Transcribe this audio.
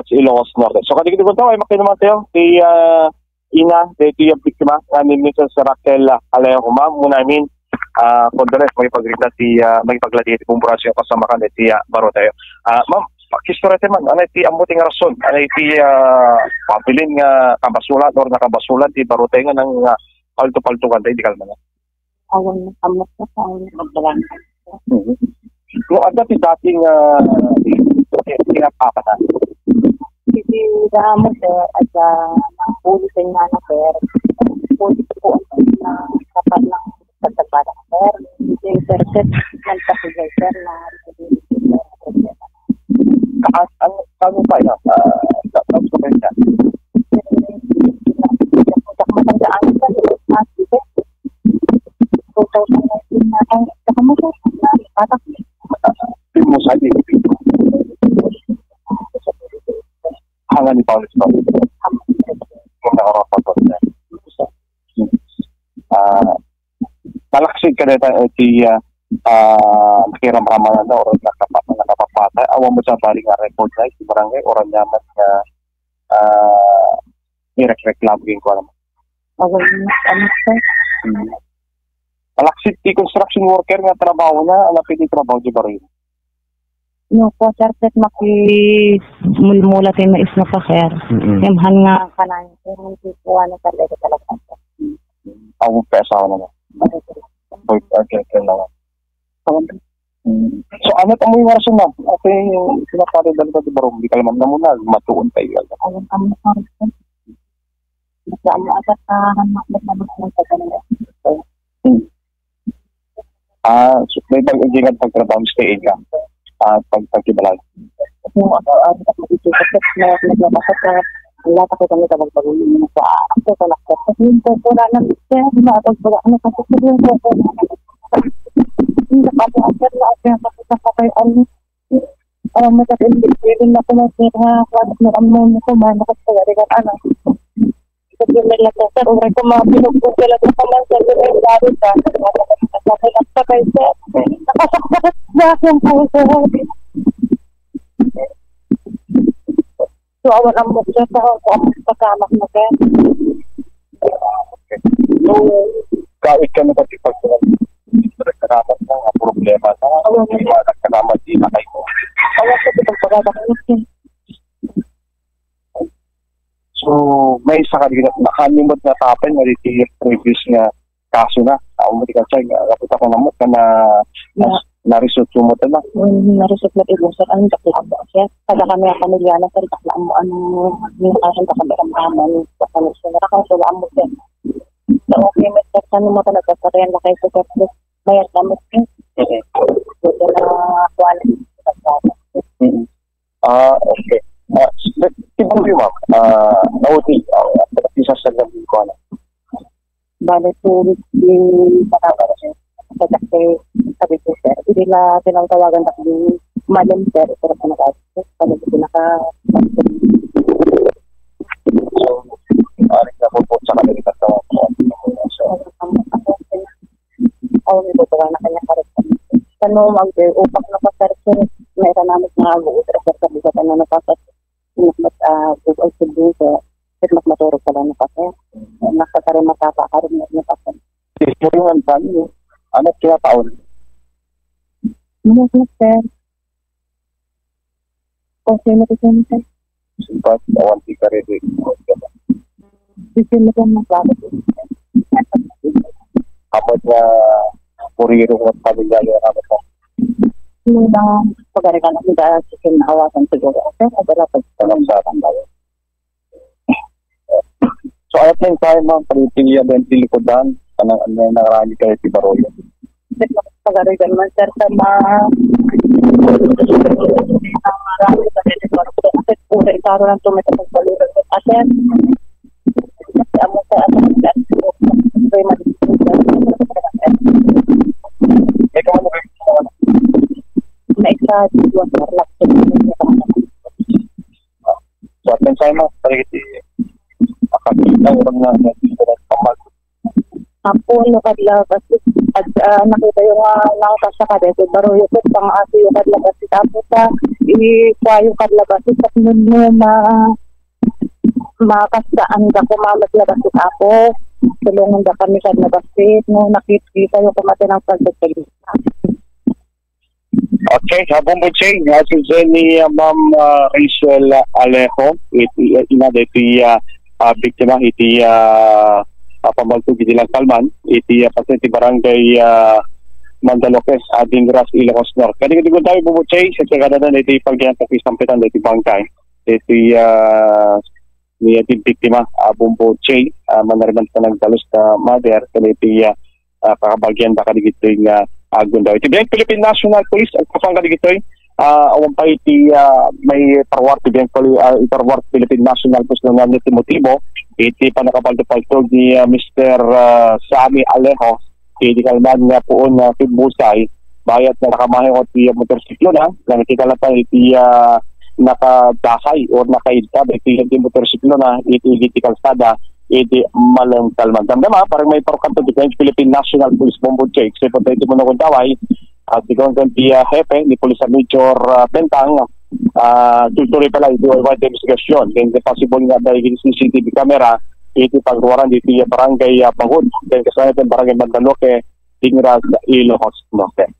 at sa Ilocos Norte. So kadigid ko tayo ay makinuman tayo ti ina ti biktima ni Mrs. Raquel Alejo ma'am muna amin condolence may pagrita ti may paglati ti kumburasyon kasama kan ti baro tayo. Ma'am, pakistorete man anay ti amuting rason anay ti pabilin nga kabasulan or nakabasulan ti baro tayo nga ng palto-paltukan tayo di kalman. Awan amos na sa magdalan. No, ada ti dating pinapapatan. Hindi damo sir at pulis nga na sir. Pulis po na kapag ng pagkabara sir. Hindi sir man pasigay sir na ano pa yun? Tapos ko ba yun? Matandaan ka sir. 2019 na ang kakamasa na patak. Mo sabi hangan ni Paulis ba? Kung nakarapatot na. Malaksid ka na ti nakiramraman na o nakapapatay. Awan mo sa bali nga record na si barangay o ranyaman nga nireklamo ko naman. Awan ano sir? Malaksid ti construction worker nga trabaho na alapit ti trabaho di ba rin? No po sir, mulmula tayo mais na pa sir. Yamhan nga kanan sir, hindi po ano talaga talaga. Ako pesa naman. Okay naman. So ano ang mga rason na? Okay, sinapari dalaga di ba rin? Hindi ka naman na muna, matuon tayo. Awan ang mga sir. Masama at nagmamagmamag ng pagkanila. So may pag-ingat pagtrabaho sa ka. Pagkibalag. Kung ano mag-isip na naglabasa sa lahat ako kami kapag-pagulong sa ako sa lakot. Kasi yung po na siya, pag-pag ano kasi yung po na hindi pa po after na ako yung kapag ano magkakailitin na po na sir ha kapag naramon ko man nakapagari ka ano kasi may lakot sir uray ko mga pinugpugil at naman sa yung laro sa nakakasakta kayo sir nakasakta sa akin po sir. So awan ang mukha sa ako ang pagkamak na sir. So kawit ka na pati pagkakas nagkaramat ng problema sa nagkaramat din na kayo. Awan sa itong pagkakakas. So may isa ka din nakalimot na tapan na rin previous nga kaso na. Ako ka siya, kapit ako namot na na-result mo ito na. Na-result na ito sir, ang daklaan mo siya. Kada kami ang pamilya na sir, daklaan mo yung kasang kakabiramdaman sa kanil siya. Nakakasulaan mo sir. So okay, may sir, saan mo talaga sa riyan na kayo sa sir, mayat namin sir. So na quality sa sir. Okay. Ibang yung ma'am, nauti, isa sa gabi ko na. Bale, 2 weeks yung patawag siya. Kasi sabi ko sir, hindi na tinatawagan na kami malam sir, pero sa nag-aasip. Bale, hindi So, aring na po sa kanila katawag ko. may butuwa na kanya karakter. Kano mag-upak na pa sir, may namin na mag-uutra sir, sabi ko na napasas. Google Studio sir, mas maturog pala na kasi nakakarin matapa karin na kasi. Ito yung ang dami yun. Ano kaya taon? Ano sir? Kung sino ko sir? Simpat, awan di ka rin. Sino ko magbago sir? Amod na kurirong at pamilya yung amod mo. Sino na pag-arigan ako dahil sikin na awasan siguro. Sir, adala Tanong sa tambayo. So ayat na yung tayo mga palitiliya din tilikodan kanang ano nakarami kayo si Baroyo. Pag-arigan man sir sa mga marami sa teleporto. Kasi pura itaro ng tumita ng paluran. Kasi amo sa ating sir. May Ikaw ano kayo? Na-isa dito sir. So at tayo mga palitiliya makakita orang na nagsimulat pamag. Ako nakadlaw kasi At nakita yung nangkas sa kadete, baro yung pang aso yung kadlabas. Tapos ikwa yung kadlabas. Sa nun mo makastaan ka kumalat labas ako. Tulungan ka kami kadlabas. No, nakikita yung kumate ng pagdagdag. Okay, Bombo Chay, si ni Ma'am Rachel Alejo, ina iti biktima, iti pamaltug iti Salman, iti pasenti barangay Mandaloques, Dingras, Ilocos Norte. Kadi tayo Bombo Chay, sa kagadanan iti pagyan sa pisampitan iti bangkay, iti ni iti biktima, Bombo Chay, manariman sa nagdalos na mother, kadi iti kakabagyan baka digito yung agun daw. Iti bilang Philippine National Police, ang kapang kadigitoy, awan pa iti may parwart, iti parwart Philippine National Police na nanit motibo, iti panakapaldo-paltog ni Mr. Sammy Alejo, iti kalman nga poon na Timbusay, bayat na nakamahin iti motorsiklo na, nakikita lang pa iti nakadasay o nakaidtab, iti motorsiklo na, iti kalsada, iti malang kalman. Damdama, parang may parukanto di Philippine National Police Bombo Chay. Kasi po tayo mo na kuntaway, at ikaw ang hepe ni Police Major Bentang, tuloy pala ito ay wide investigation. Then the possible nga dahil CCTV camera, iti pagruwaran dito barangay Pangud. Then kasama ito barangay Mandaloque, Dingras, Ilocos Norte.